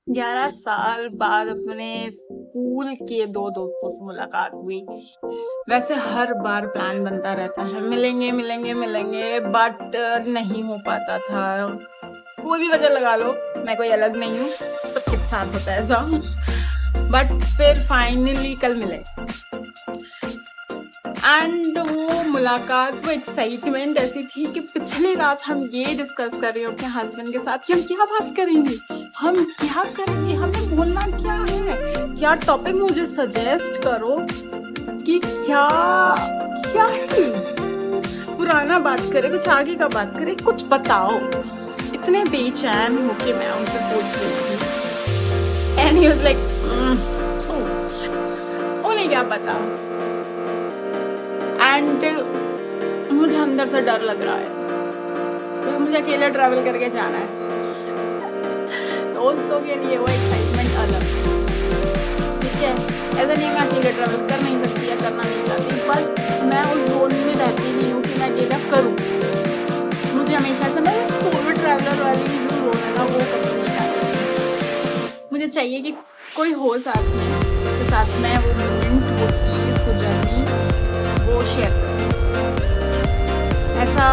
11 साल बाद अपने स्कूल के दो दोस्तों से मुलाकात हुई। वैसे हर बार प्लान बनता रहता है, मिलेंगे मिलेंगे मिलेंगे, बट नहीं हो पाता था। कोई भी वजह लगा लो, मैं कोई अलग नहीं हूँ, सबके साथ होता है ऐसा। बट फिर फाइनली कल मिले एंड वो मुलाकात, वो एक्साइटमेंट ऐसी थी कि पिछली रात हम ये डिस्कस कर रहे हो अपने हस्बैंड के साथ कि हम क्या बात करेंगे, हम क्या करेंगे, हमें बोलना क्या है, क्या टॉपिक मुझे सजेस्ट करो कि क्या क्या ही पुराना बात करें, कुछ आगे का बात करें, कुछ बताओ। इतने बेचैन होके मैं उनसे पूछ रही थी एंड ही वाज लाइक उन्हें क्या पता। एंड मुझे अंदर से डर लग रहा है क्योंकि मुझे अकेले ट्रैवल करके जाना है। दोस्तों के लिए वो एक्साइटमेंट अलग, ठीक है। ऐसा नहीं मैं अकेले ट्रैवल कर नहीं सकती या करना नहीं चाहती, पर मैं उस जोन में रहती नहीं हूँ कि मैं अकेला करूँ। मुझे हमेशा से ना सोलो ट्रैवलर वाली जो जोन है ना, वो कभी नहीं चाहिए। मुझे चाहिए कि कोई हो साथ में, उसके साथ में वो मोमेंट, वो चीज़, वो जर्नी, वो शेयर करूँ। ऐसा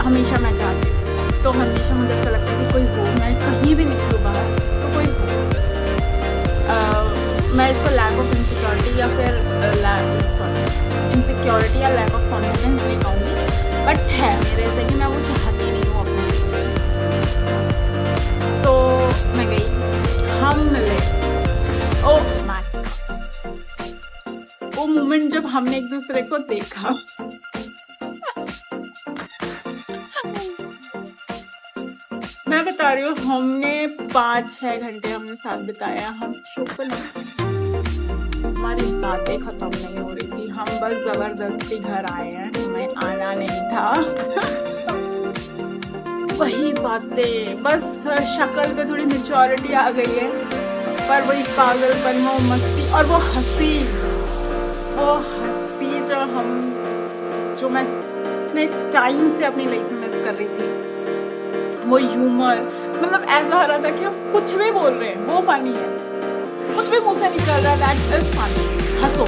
हमेशा मैं चाहती हूँ। तो हमेशा मुझे ऐसा लगता है कि कोई हो, मैं कहीं भी निकलूँ बाहर तो कोई हो। मैं इसको लैक ऑफ इनसिक्योरिटी या फिर इनसिक्योरिटी या लैक ऑफ कॉन्फिडेंस नहीं कहूँगी, बट है मेरे से कि मैं वो चाहती नहीं हूँ अपने लिए। तो मैं गई, हम मिले। ओह माय गॉड, वो मोमेंट जब हमने एक दूसरे को देखा, मैं बता रही हूँ, हमने 5-6 घंटे हमने साथ बिताया। हम चुप नहीं, हमारी बातें खत्म नहीं हो रही थी। हम बस जबरदस्ती घर आए हैं, हमें आना नहीं था। वही बातें, बस शक्ल पे थोड़ी मेच्योरिटी आ गई है, पर वही पागलपन, वो मस्ती और वो हंसी जो मैं टाइम से अपनी लाइफ में मिस कर रही थी। वो ह्यूमर, मतलब ऐसा हो रहा था कि हम कुछ भी बोल रहे हैं वो फनी है, कुछ भी मुंह से निकल रहा है दैट इज फनी, हंसो।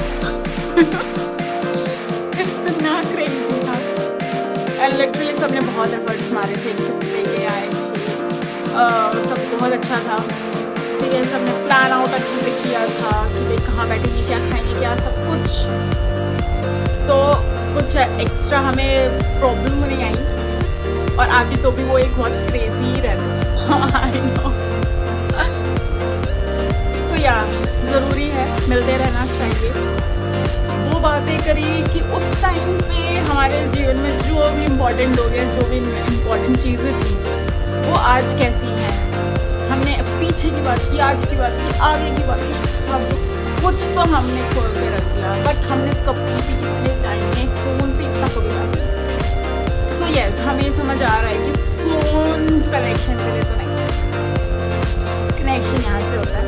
इतना क्रेजी था एंड लिटरली सबने बहुत एफर्ट्स मारे थे, टिप्स लेके आए थे, सब बहुत अच्छा था। ठीक है, सबने प्लान आउट अच्छे से किया था कि भाई कहाँ बैठेंगे, क्या खाएंगे, क्या सब कुछ। तो कुछ एक्स्ट्रा हमें प्रॉब्लम नहीं आई, और आती तो भी वो एक बहुत क्रेजी ही रहता। I know. तो या ज़रूरी है, मिलते रहना चाहिए। वो बातें करी कि उस टाइम पे हमारे जीवन में जो भी इम्पोर्टेंट हो गया, जो भी इम्पोर्टेंट चीज़ें थी, वो आज कैसी हैं। हमने पीछे की बात की, आज की बात की, आगे की बात की, सब कुछ तो हमने खोल के रख दिया, बट हमने कभी भी इतने टाइम में फ़ोन पे इतना कभी बात नहीं। सो यस, हमें समझ आ रहा है कि फ़ोन कनेक्शन के लिए तो नहीं, कनेक्शन यहाँ से होता है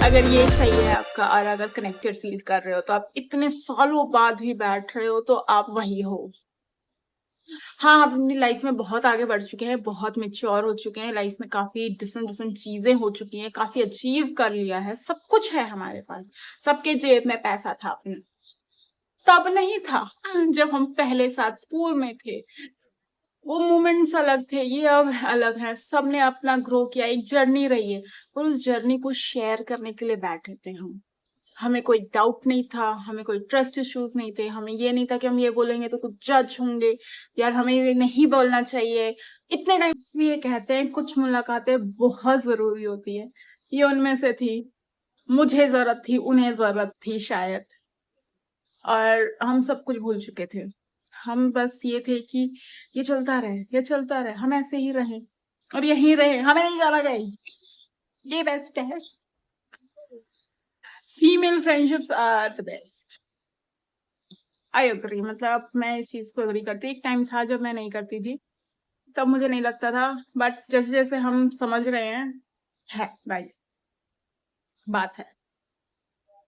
अगर ये सही है आपका, और अगर कनेक्टेड फील कर रहे हो तो आप इतने सालों बाद भी बैठ रहे हो तो आप वही हो। हाँ, आप अपनी लाइफ में बहुत आगे बढ़ चुके हैं, बहुत मैच्योर हो चुके हैं, लाइफ में काफ़ी डिफरेंट डिफरेंट चीज़ें हो चुकी हैं, काफ़ी अचीव कर लिया है, सब कुछ है हमारे पास, सबके जेब में पैसा था अपने। तब नहीं था जब हम पहले साथ स्कूल में थे, वो मोमेंट्स अलग थे, ये अब अलग है। सबने अपना ग्रो किया, एक जर्नी रही है, और उस जर्नी को शेयर करने के लिए बैठे थे हम। हमें कोई डाउट नहीं था, हमें कोई ट्रस्ट इश्यूज नहीं थे, हमें ये नहीं था कि हम ये बोलेंगे तो कुछ जज होंगे, यार हमें ये नहीं बोलना चाहिए। इतने टाइम से ये कहते हैं कुछ मुलाकातें बहुत जरूरी होती है, ये उनमें से थी। मुझे जरूरत थी, उन्हें जरूरत थी शायद, और हम सब कुछ भूल चुके थे। हम बस ये थे कि ये चलता रहे, ये चलता रहे, हम ऐसे ही रहें और यहीं रहे, हमें नहीं जाना कहीं। ये बेस्ट है। Female friendships are the best. I agree, मतलब मैं इस चीज को अग्री करती। एक टाइम था जब मैं नहीं करती थी, तब मुझे नहीं लगता था, बट जैसे जैसे हम समझ रहे हैं, है भाई, बात है।